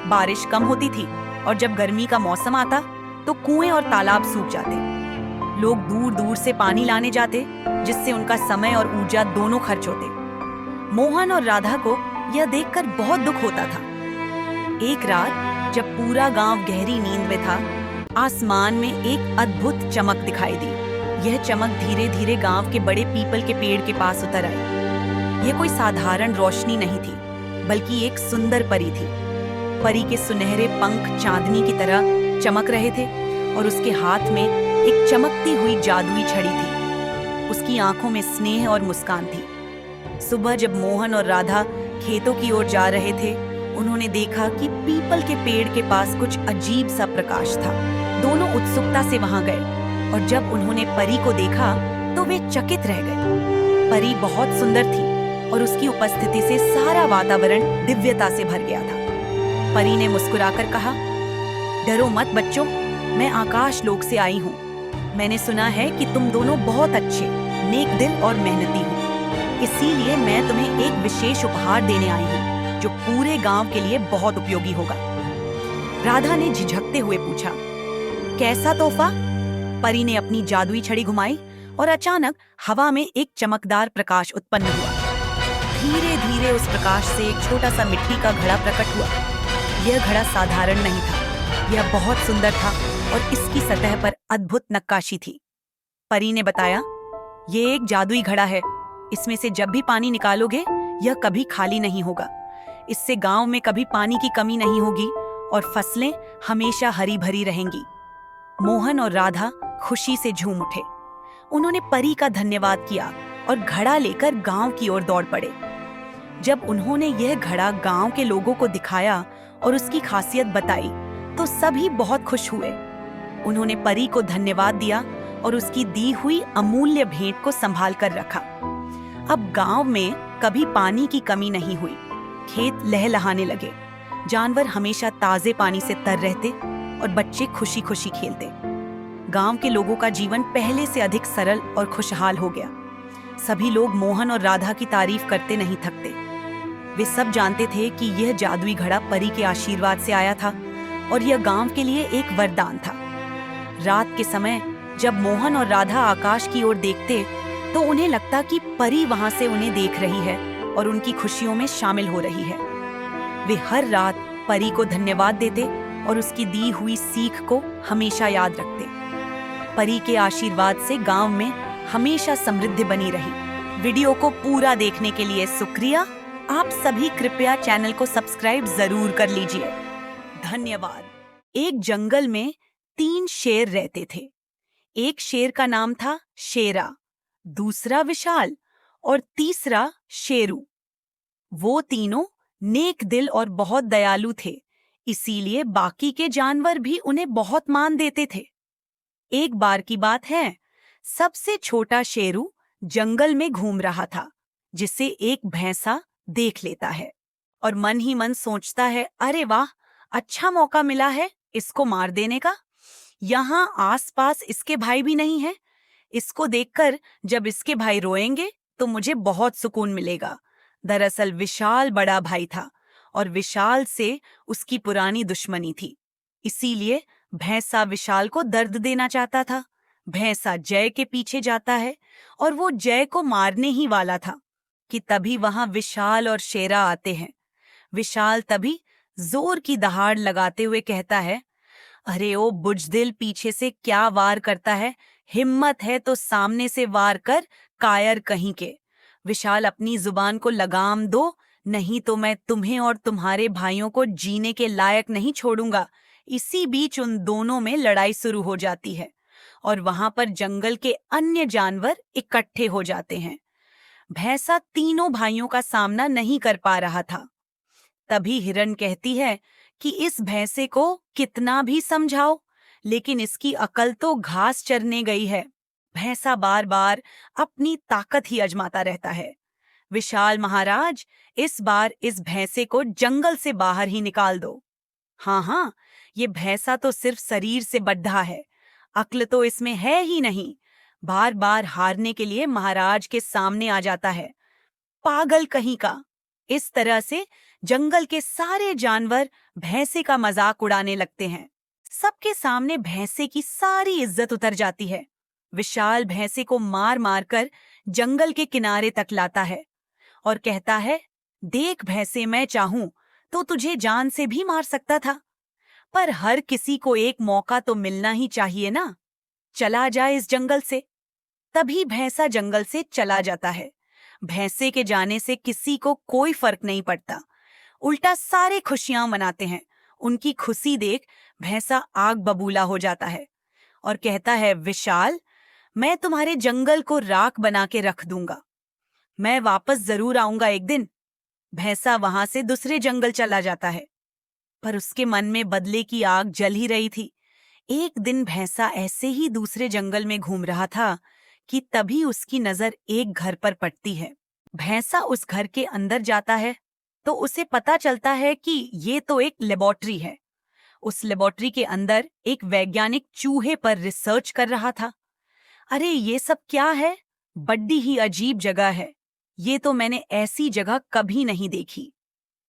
बारिश कम होती थी और जब गर्मी का मौसम आता तो कुएं और तालाब सूख जाते। लोग दूर दूर से पानी लाने जाते, जिससे उनका समय और ऊर्जा दोनों खर्च होते। मोहन और राधा को यह देखकर बहुत दुख होता था। एक रात जब पूरा गांव गहरी नींद में था, आसमान में एक अद्भुत चमक दिखाई दी। यह चमक धीरे धीरे गांव के बड़े पीपल के पेड़ के पास उतर आई। यह कोई साधारण रोशनी नहीं थी, बल्कि एक सुंदर परी थी। परी के सुनहरे पंख चांदनी की तरह चमक रहे थे और उसके हाथ में एक चमकती हुई जादुई छड़ी थी। उसकी आंखों में स्नेह और मुस्कान थी। सुबह जब मोहन और राधा खेतों की ओर जा रहे थे, उन्होंने देखा कि पीपल के पेड़ के पास कुछ अजीब सा प्रकाश था। दोनों उत्सुकता से वहां गए और जब उन्होंने परी को देखा तो वे चकित रह गए। परी बहुत सुंदर थी और उसकी उपस्थिति से सारा वातावरण दिव्यता से भर गया था। परी ने मुस्कुराकर कहा, डरो मत बच्चों, मैं आकाश लोक से आई हूँ। मैंने सुना है कि तुम दोनों बहुत अच्छे, नेक दिल और मेहनती हो। इसीलिए मैं तुम्हें एक विशेष उपहार देने आई हूँ, जो पूरे गांव के लिए बहुत उपयोगी होगा। राधा ने झिझकते हुए पूछा, कैसा तोहफा? परी ने अपनी जादुई छड़ी घुमाई और अचानक हवा में एक चमकदार प्रकाश उत्पन्न हुआ। धीरे धीरे उस प्रकाश से एक छोटा सा मिट्टी का घड़ा प्रकट हुआ। यह घड़ा साधारण नहीं था, यह बहुत सुंदर था और इसकी सतह पर अद्भुत नक्काशी थी। परी ने बताया, यह एक जादुई घड़ा है। इसमें से जब भी पानी निकालोगे, यह कभी खाली नहीं होगा। इससे गांव में कभी पानी की कमी नहीं होगी और फसलें हमेशा हरी भरी रहेंगी। मोहन और राधा खुशी से झूम उठे। उन्होंने परी का धन्यवाद किया और घड़ा लेकर गांव की ओर दौड़ पड़े। जब उन्होंने यह घड़ा गांव के लोगों को दिखाया और उसकी खासियत बताई, तो सभी बहुत खुश हुए। उन्होंने परी को धन्यवाद दिया और उसकी दी हुई अमूल्य भेंट को संभाल कर रखा। अब गांव में कभी पानी की कमी नहीं हुई। खेत लहलहाने लगे, जानवर हमेशा ताजे पानी से तर रहते और बच्चे खुशी खुशी खेलते। गांव के लोगों का जीवन पहले से अधिक सरल और खुशहाल हो गया। सभी लोग मोहन और राधा की तारीफ करते नहीं थकते। वे सब जानते थे कि यह जादुई घड़ा परी के आशीर्वाद से आया था और यह गांव के लिए एक वरदान था। रात के समय जब मोहन और राधा आकाश की ओर देखते, तो उन्हें लगता कि परी वहां से उन्हें देख रही है और उनकी खुशियों में शामिल हो रही है। वे हर रात परी को धन्यवाद देते और उसकी दी हुई सीख को हमेशा याद रखते। परी के आशीर्वाद से गांव में हमेशा समृद्धि बनी रही। वीडियो को पूरा देखने के लिए शुक्रिया। आप सभी कृपया चैनल को सब्सक्राइब जरूर कर लीजिए। धन्यवाद। एक जंगल में 3 शेर रहते थे। एक शेर का नाम था शेरा, दूसरा विशाल और तीसरा शेरू। वो तीनों नेक दिल और बहुत दयालु थे, इसीलिए बाकी के जानवर भी उन्हें बहुत मान देते थे। एक बार की बात है, सबसे छोटा शेरू जंगल में घूम रहा था, जिसे एक भैंसा देख लेता है और मन ही मन सोचता है, अरे वाह, अच्छा मौका मिला है इसको मार देने का। यहाँ आसपास इसके भाई भी नहीं है। इसको देखकर जब इसके भाई रोएंगे तो मुझे बहुत सुकून मिलेगा। दरअसल विशाल बड़ा भाई था और विशाल से उसकी पुरानी दुश्मनी थी, इसीलिए भैंसा विशाल को दर्द देना चाहता था। भैंसा जय के पीछे जाता है और वो जय को मारने ही वाला था। कि तभी वहां विशाल और शेरा आते हैं। विशाल तभी जोर की दहाड़ लगाते हुए कहता है, अरे ओ बुजदिल, पीछे से क्या वार करता है? हिम्मत है तो सामने से वार कर, कायर कहीं के। विशाल, अपनी जुबान को लगाम दो, नहीं तो मैं तुम्हें और तुम्हारे भाइयों को जीने के लायक नहीं छोड़ूंगा। इसी बीच उन दोनों में लड़ाई शुरू हो जाती है और वहां पर जंगल के अन्य जानवर इकट्ठे हो जाते हैं। भैंसा तीनों भाइयों का सामना नहीं कर पा रहा था। तभी हिरन कहती है कि इस भैंसे को कितना भी समझाओ, लेकिन इसकी अकल तो घास चरने गई है। भैंसा बार बार अपनी ताकत ही आजमाता रहता है। विशाल महाराज, इस बार इस भैंसे को जंगल से बाहर ही निकाल दो। हाँ हाँ, ये भैंसा तो सिर्फ शरीर से बड्ढा है, अक्ल तो इसमें है ही नहीं। बार बार हारने के लिए महाराज के सामने आ जाता है। पागल कहीं का। इस तरह से जंगल के सारे जानवर भैंसे का मजाक उड़ाने लगते हैं। सबके सामने भैंसे की सारी इज्जत उतर जाती है। विशाल भैंसे को मार मार कर जंगल के किनारे तक लाता है और कहता है, देख भैंसे, मैं चाहूं तो तुझे जान से भी मार सकता था, पर हर किसी को एक मौका तो मिलना ही चाहिए ना। चला जाए इस जंगल से। तभी भैंसा जंगल से चला जाता है। भैंसे के जाने से किसी को कोई फर्क नहीं पड़ता, उल्टा सारे खुशियां मनाते हैं। उनकी खुशी देख भैंसा आग बबूला हो जाता है और कहता है, विशाल, मैं तुम्हारे जंगल को राख बना के रख दूंगा। मैं वापस जरूर आऊंगा एक दिन। भैंसा वहां से दूसरे जंगल चला जाता है, पर उसके मन में बदले की आग जल ही रही थी। एक दिन भैंसा ऐसे ही दूसरे जंगल में घूम रहा था कि तभी उसकी नजर एक घर पर पड़ती है। भैंसा उस घर के अंदर जाता है तो उसे पता चलता है कि ये तो एक लेबोरेटरी है। उस लेबोरेटरी के अंदर एक वैज्ञानिक चूहे पर रिसर्च कर रहा था। अरे ये सब क्या है? बड्डी ही अजीब जगह है। ये तो मैंने ऐसी जगह कभी नहीं देखी।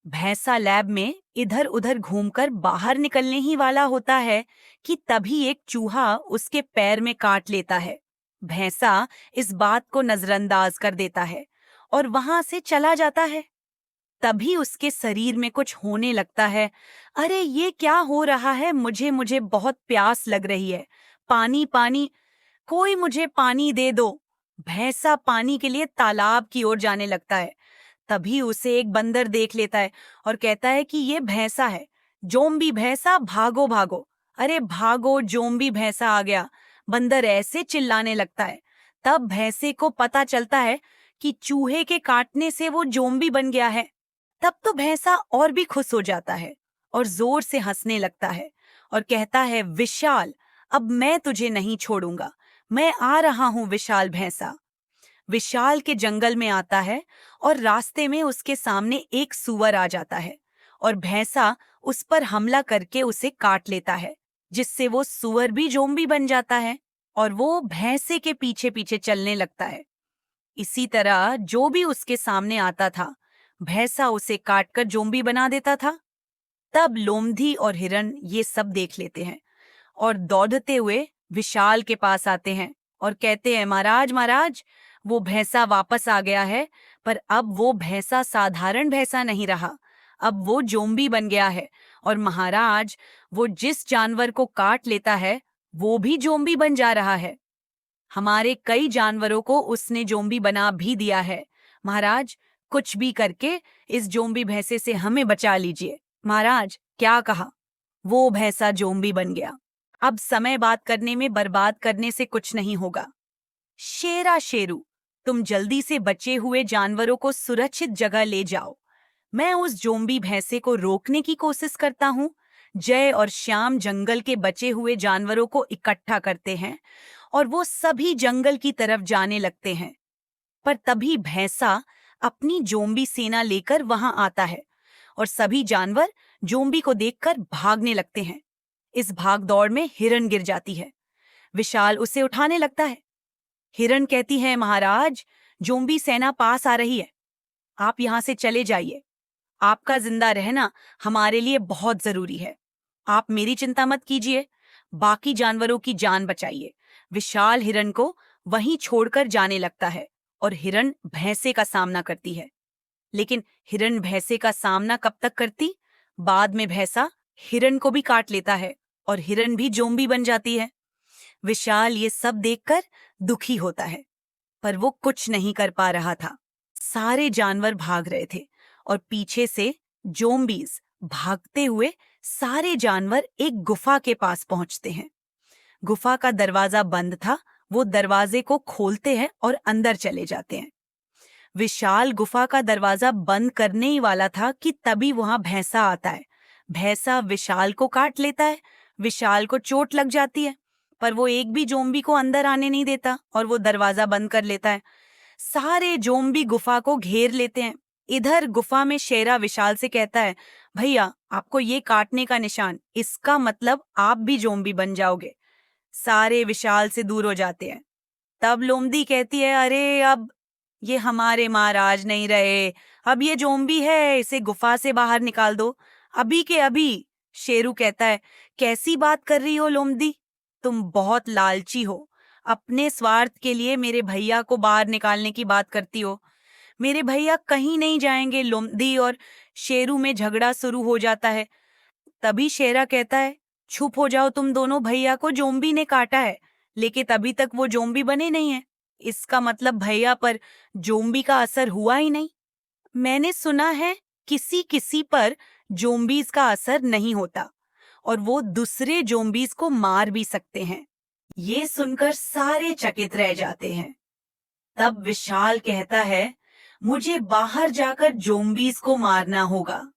भैंसा लैब में इधर उधर घूमकर बाहर निकलने ही वाला होता है कि तभी एक चूहा उसके पैर में काट लेता है। भैंसा इस बात को नजरअंदाज कर देता है और वहां से चला जाता है। तभी उसके शरीर में कुछ होने लगता है। अरे ये क्या हो रहा है? मुझे मुझे बहुत प्यास लग रही है। पानी पानी, कोई मुझे पानी दे दो। भैंसा पानी के लिए तालाब की ओर जाने लगता है। तभी उसे एक बंदर देख लेता है और कहता है कि ये भैंसा है। जोम्बी भैंसा, भागो भागो। अरे भागो, जोम्बी भैंसा आ गया। बंदर ऐसे चिल्लाने लगता है। तब भैंसे को पता चलता है कि चूहे के काटने से वो जोम्बी बन गया है। तब तो भैंसा और भी खुश हो जाता है और जोर से हंसने लगता है और कहता है, विशाल, अब मैं तुझे नहीं छोड़ूंगा। मैं आ रहा हूं विशाल भैंसा। विशाल के जंगल में आता है और रास्ते में उसके सामने एक सूअर आ जाता है और भैंसा उस पर हमला करके उसे काट लेता है, जिससे वो सूअर भी जोम्बी बन जाता है और वो भैंसे के पीछे पीछे चलने लगता है। इसी तरह जो भी उसके सामने आता था, भैंसा उसे काटकर जोम्बी बना देता था। तब लोमधी और हिरन ये सब देख लेते हैं और दौड़ते हुए विशाल के पास आते हैं और कहते हैं, महाराज महाराज, वो भैंसा वापस आ गया है, पर अब वो भैंसा साधारण भैंसा नहीं रहा। अब वो जोम्बी बन गया है और महाराज, वो जिस जानवर को काट लेता है वो भी जोम्बी बन जा रहा है। हमारे कई जानवरों को उसने जोम्बी बना भी दिया है। महाराज, कुछ भी करके इस जोम्बी भैंसे से हमें बचा लीजिए। महाराज, क्या कहा? वो भैंसा जोम्बी बन गया। अब समय बात करने में बर्बाद करने से कुछ नहीं होगा। शेरा शेरू, तुम जल्दी से बचे हुए जानवरों को सुरक्षित जगह ले जाओ। मैं उस जोम्बी भैंसे को रोकने की कोशिश करता हूँ। जय और श्याम जंगल के बचे हुए जानवरों को इकट्ठा करते हैं और वो सभी जंगल की तरफ जाने लगते हैं। पर तभी भैंसा अपनी जोम्बी सेना लेकर वहां आता है और सभी जानवर जोम्बी को देखकर भागने लगते हैं। इस भाग दौड़ में हिरन गिर जाती है। विशाल उसे उठाने लगता है। हिरन कहती है, महाराज, जोम्बी सेना पास आ रही है, आप यहां से चले जाइए। आपका जिंदा रहना हमारे लिए बहुत जरूरी है। आप मेरी चिंता मत कीजिए, बाकी जानवरों की जान बचाइए। विशाल हिरन को वहीं छोड़कर जाने लगता है और हिरण भैंसे का सामना करती है। लेकिन हिरण भैंसे का सामना कब तक करती? बाद में भैंसा हिरण को भी काट लेता है और हिरण भी जोम्बी बन जाती है। विशाल ये सब देखकर दुखी होता है, पर वो कुछ नहीं कर पा रहा था। सारे जानवर भाग रहे थे और पीछे से जोम्बीज भागते हुए सारे जानवर एक गुफा के पास पहुंचते हैं। गुफा का दरवाजा बंद था। वो दरवाजे को खोलते हैं और अंदर चले जाते हैं। विशाल गुफा का दरवाजा बंद करने ही वाला था कि तभी वहां भैंसा आता है। भैंसा विशाल को काट लेता है। विशाल को चोट लग जाती है, पर वो एक भी जोम्बी को अंदर आने नहीं देता और वो दरवाजा बंद कर लेता है। सारे जोम्बी गुफा को घेर लेते हैं। इधर गुफा में शेरा विशाल से कहता है, भैया आपको ये काटने का निशान, इसका मतलब आप भी जोम्बी बन जाओगे। सारे विशाल से दूर हो जाते हैं। तब लोमड़ी कहती है, अरे अब ये हमारे महाराज नहीं रहे, अब ये जोम्बी है, इसे गुफा से बाहर निकाल दो अभी के अभी। शेरू कहता है, कैसी बात कर रही हो लोमड़ी, तुम बहुत लालची हो। अपने स्वार्थ के लिए मेरे भैया को बाहर निकालने की बात करती हो। मेरे भैया कहीं नहीं जाएंगे। लोमड़ी और शेरू में झगड़ा शुरू हो जाता है। तभी शेरा कहता है, चुप हो जाओ तुम दोनों, भैया को जोम्बी ने काटा है, लेकिन अभी तक वो जोम्बी बने नहीं है। इसका मतलब भैया पर जोम्बी का असर हुआ ही नहीं। मैंने सुना है किसी किसी पर जोम्बीज का असर नहीं होता और वो दूसरे जोम्बीज को मार भी सकते हैं। ये सुनकर सारे चकित रह जाते हैं। तब विशाल कहता है, मुझे बाहर जाकर जोम्बीज को मारना होगा।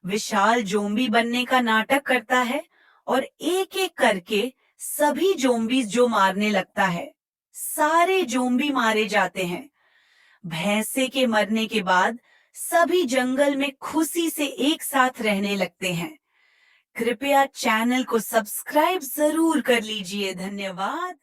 विशाल जोम्बी बनने का नाटक करता है और एक एक करके सभी जोम्बीज जो मारने लगता है। सारे जोम्बी मारे जाते हैं। भैंसे के मरने के बाद सभी जंगल में खुशी से एक साथ रहने लगते हैं। कृपया चैनल को सब्सक्राइब जरूर कर लीजिए। धन्यवाद।